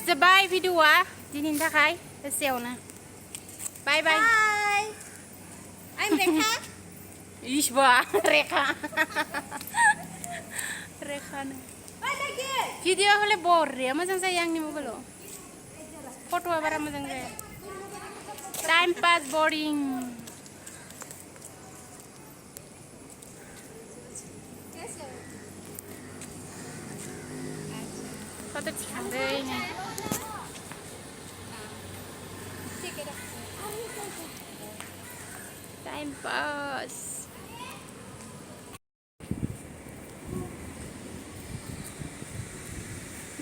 जोब्बाय भिडिअआ दिनैनि थाखाय एसेयावनो बाय बाय I'm Rekha. इशबा रेखा रेखानो भिडिअ हले बरिया मोजां जायो आंनि मबाइलाव फट'आ बारा मोजां जाया टाइम पास बरिं फट' थिखांदै नै टाइम पास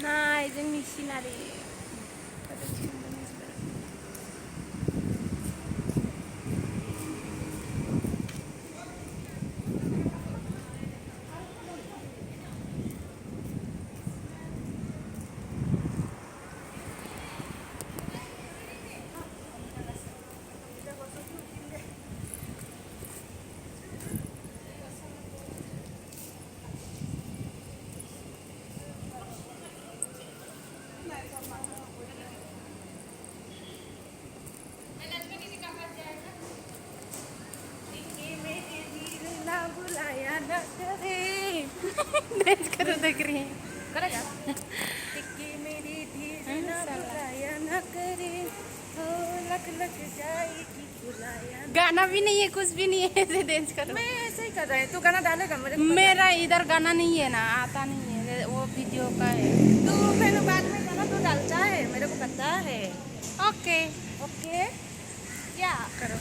नाय जोंनि सिनारि फट' थिखांदों मानसिफोरा डांस करो देख रही हैं करेगा? टिक्की मेरी धीरे ना बुलाया ना करे, हो लग लग जाएगी बुलाया। गाना भी नहीं है कुछ भी नहीं है ऐसे डांस करो मैं ऐसे ही कर रहा है, तू गाना डालेगा मेरे को? मेरा इधर गाना नहीं है ना आता नहीं है वो वीडियो का है तू फिर बाद में गाना तो डालता है, मेरे को पता है। ओके ओके क्या करो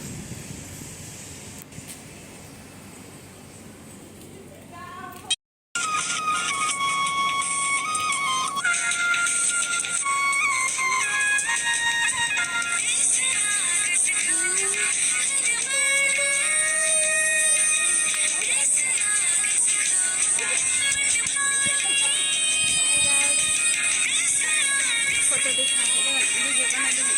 फोटो दिखा वीडियो बना दूँ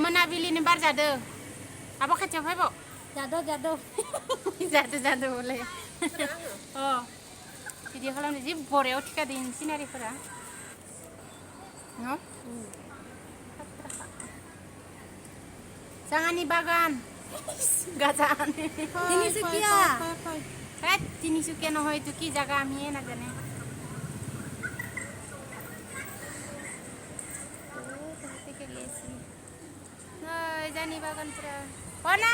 मोनाबिलिनि बार जादो आब' खाथियाव फैबाव जादो जादो जादो जादो बोले अ भिडिअ खालामनो जि बरियाव थिखादों सिनारिफोरा न' जोंहानि बागान गाजान তিনিচুকীয়া তিনিচুকীয়া নহয় এইটো কি জাগা আমিয়ে নাজানে জানি বাগানপুরা ও না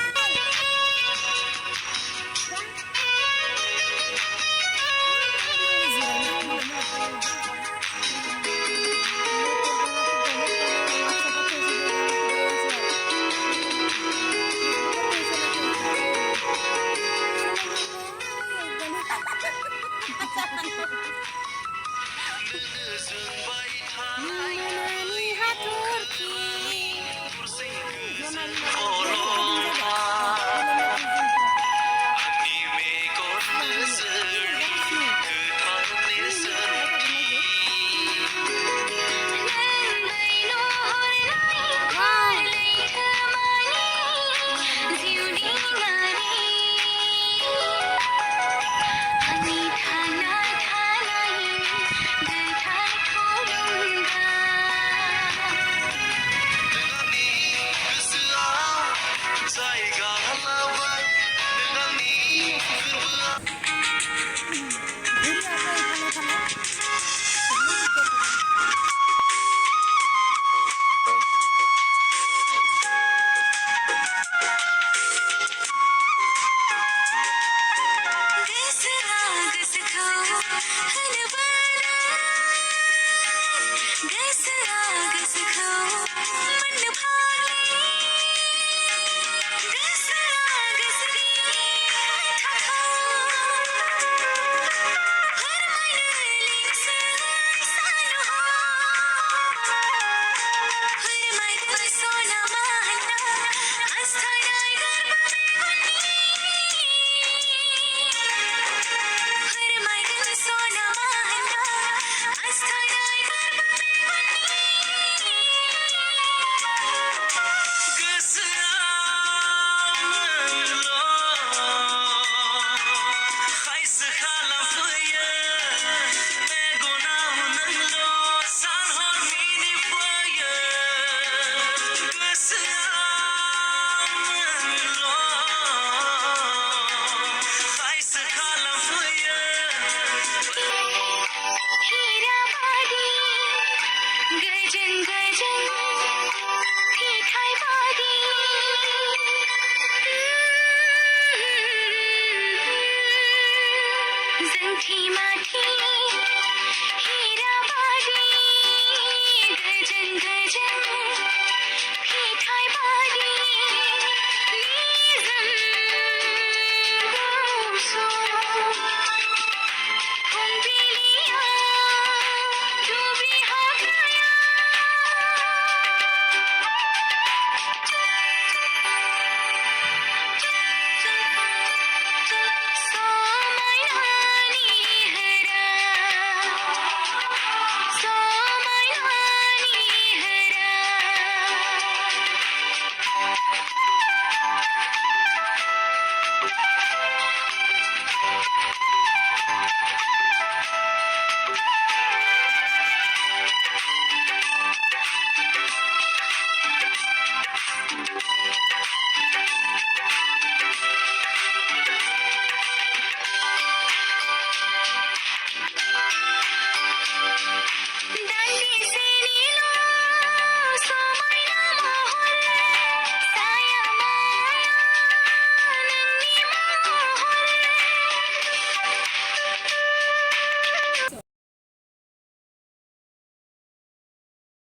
गजन गजन ती ठाई बारी जंठी माठी हीरा बारी गजन गजन ती ठाई बारी निजम